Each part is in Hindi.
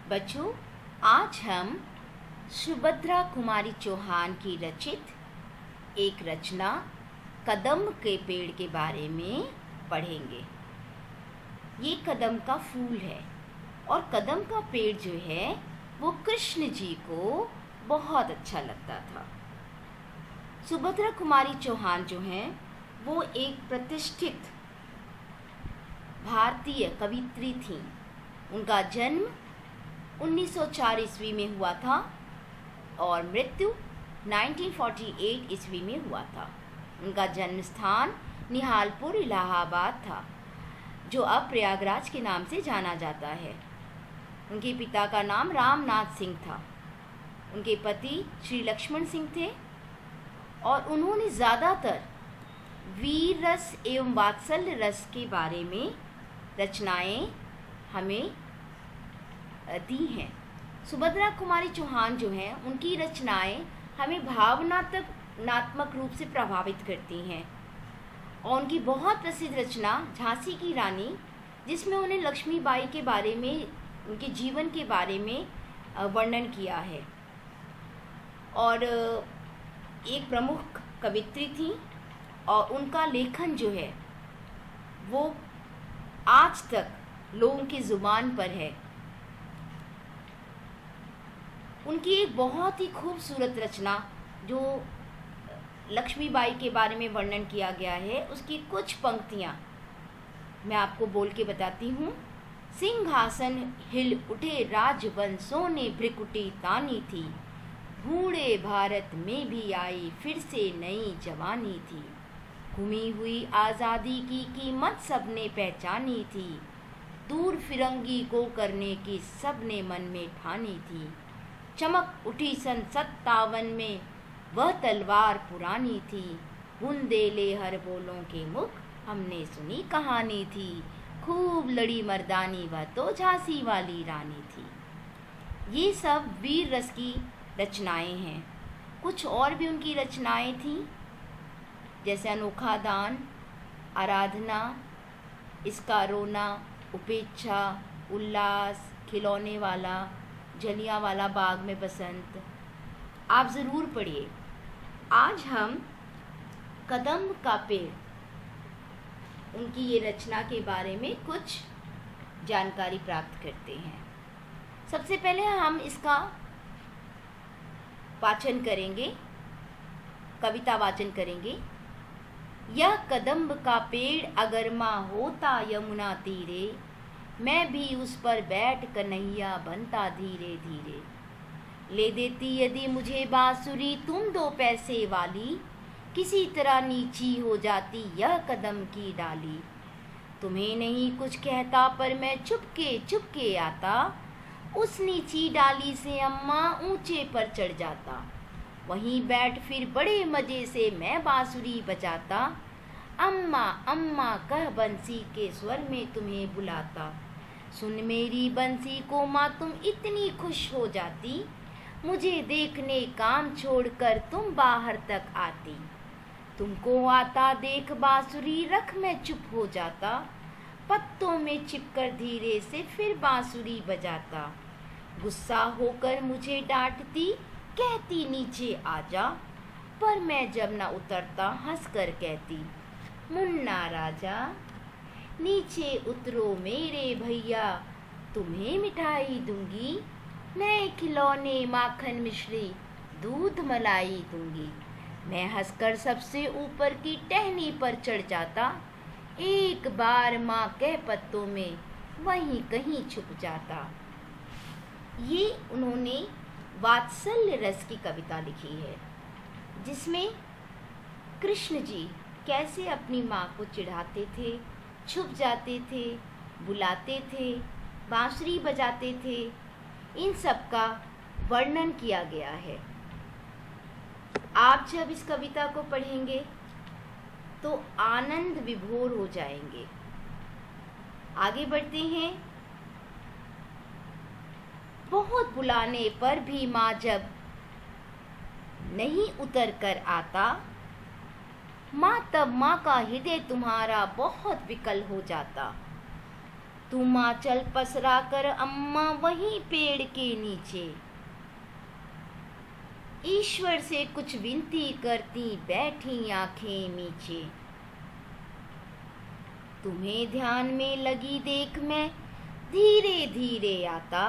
बच्चों, आज हम सुभद्रा कुमारी चौहान की रचित एक रचना कदम के पेड़ के बारे में पढ़ेंगे। ये कदम का फूल है और कदम का पेड़ जो है वो कृष्ण जी को बहुत अच्छा लगता था। सुभद्रा कुमारी चौहान जो हैं वो एक प्रतिष्ठित भारतीय कवियत्री थीं। उनका जन्म 1904 ईस्वी में हुआ था और मृत्यु 1948 ईस्वी में हुआ था। उनका जन्म स्थान निहालपुर इलाहाबाद था, जो अब प्रयागराज के नाम से जाना जाता है। उनके पिता का नाम रामनाथ सिंह था। उनके पति श्री लक्ष्मण सिंह थे और उन्होंने ज़्यादातर वीर रस एवं वात्सल्य रस के बारे में रचनाएं हमें दी हैं। सुभद्रा कुमारी चौहान जो हैं उनकी रचनाएं हमें भावनात्मक रूप से प्रभावित करती हैं और उनकी बहुत प्रसिद्ध रचना झांसी की रानी, जिसमें उन्हें लक्ष्मीबाई के बारे में, उनके जीवन के बारे में वर्णन किया है और एक प्रमुख कवियत्री थी और उनका लेखन जो है वो आज तक लोगों की ज़ुबान पर है। उनकी एक बहुत ही खूबसूरत रचना जो लक्ष्मीबाई के बारे में वर्णन किया गया है, उसकी कुछ पंक्तियाँ मैं आपको बोल के बताती हूँ। सिंहासन हिल उठे राजवंशों ने भ्रिकुटी तानी थी, बूढ़े भारत में भी आई फिर से नई जवानी थी। घुमी हुई आज़ादी की कीमत सबने पहचानी थी, दूर फिरंगी को करने की सबने मन में ठानी थी। चमक उठी सन 57 में वह तलवार पुरानी थी, बुंदेले हर बोलों के मुख हमने सुनी कहानी थी। खूब लड़ी मर्दानी वह तो झांसी वाली रानी थी। ये सब वीर रस की रचनाएं हैं। कुछ और भी उनकी रचनाएं थीं, जैसे अनोखा दान, आराधना, इसका रोना, उपेक्षा, उल्लास, खिलौने वाला, जलियांवाला बाग में बसंत। आप ज़रूर पढ़िए। आज हम कदम का पेड़, उनकी ये रचना के बारे में कुछ जानकारी प्राप्त करते हैं। सबसे पहले हम इसका वाचन करेंगे, कविता वाचन करेंगे। यह कदम्ब का पेड़ अगर माँ होता यमुना तीरे, मैं भी उस पर बैठ कन्हैया बनता धीरे धीरे। ले देती यदि मुझे बांसुरी तुम 2 पैसे वाली, किसी तरह नीची हो जाती यह कदम की डाली। तुम्हें नहीं कुछ कहता पर मैं चुपके चुपके आता, उस नीची डाली से अम्मा ऊंचे पर चढ़ जाता। वहीं बैठ फिर बड़े मज़े से मैं बांसुरी बजाता, अम्मा अम्मा कह बंसी के स्वर में तुम्हें बुलाता। सुन मेरी बंसी को माँ तुम इतनी खुश हो जाती, मुझे देखने काम छोड़कर तुम बाहर तक आती। तुमको आता देख बांसुरी रख मैं चुप हो जाता, पत्तों में चिपकर धीरे से फिर बांसुरी बजाता। गुस्सा होकर मुझे डांटती, कहती नीचे आजा, पर मैं जब न उतरता हंसकर कहती, मुन्ना राजा नीचे उतरो मेरे भैया, तुम्हें मिठाई दूंगी, नए खिलौने माखन मिश्री दूध मलाई दूंगी। मैं हंसकर सबसे ऊपर की टहनी पर चढ़ जाता, एक बार माँ कह पत्तों में वहीं कहीं छुप जाता। ये उन्होंने वात्सल्य रस की कविता लिखी है, जिसमें कृष्ण जी कैसे अपनी माँ को चिढ़ाते थे, छुप जाते थे, बुलाते थे, बांसुरी बजाते थे, इन सब का वर्णन किया गया है। आप जब इस कविता को पढ़ेंगे तो आनंद विभोर हो जाएंगे। आगे बढ़ते हैं। बहुत बुलाने पर भी माँ जब नहीं उतर कर आता, माँ तब माँ का हृदय तुम्हारा बहुत विकल हो जाता। तुम आंचल पसरा कर अम्मा वहीं पेड़ के नीचे ईश्वर से कुछ विनती करती बैठी आंखें मीचे। तुम्हें ध्यान में लगी देख मैं धीरे धीरे आता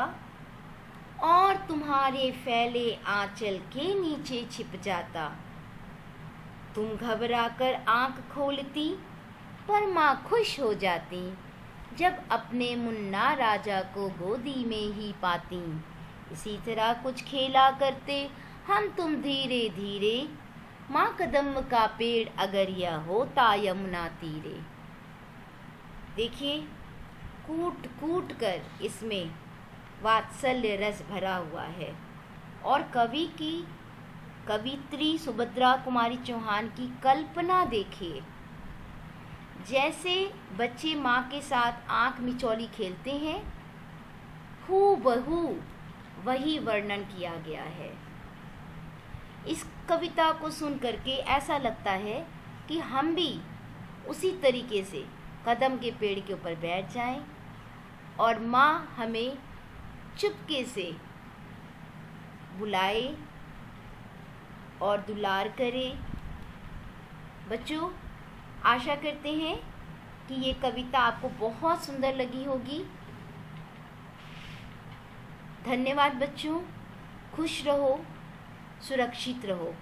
और तुम्हारे फैले आंचल के नीचे छिप जाता। तुम घबरा कर आंख खोलती पर माँ खुश हो जाती जब अपने मुन्ना राजा को गोदी में ही पाती। इसी तरह कुछ खेला करते हम तुम धीरे धीरे, माँ कदम्ब का पेड़ अगर यह होता यमुना तीरे। देखिए कूट कूट कर इसमें वात्सल्य रस भरा हुआ है और कवित्री सुभद्रा कुमारी चौहान की कल्पना देखिए। जैसे बच्चे माँ के साथ आँख मिचौली खेलते हैं, हूबहू वही वर्णन किया गया है। इस कविता को सुन करके ऐसा लगता है कि हम भी उसी तरीके से कदम के पेड़ के ऊपर बैठ जाएं और माँ हमें चुपके से बुलाए और दुलार करे। बच्चों, आशा करते हैं कि ये कविता आपको बहुत सुंदर लगी होगी। धन्यवाद बच्चों, खुश रहो, सुरक्षित रहो।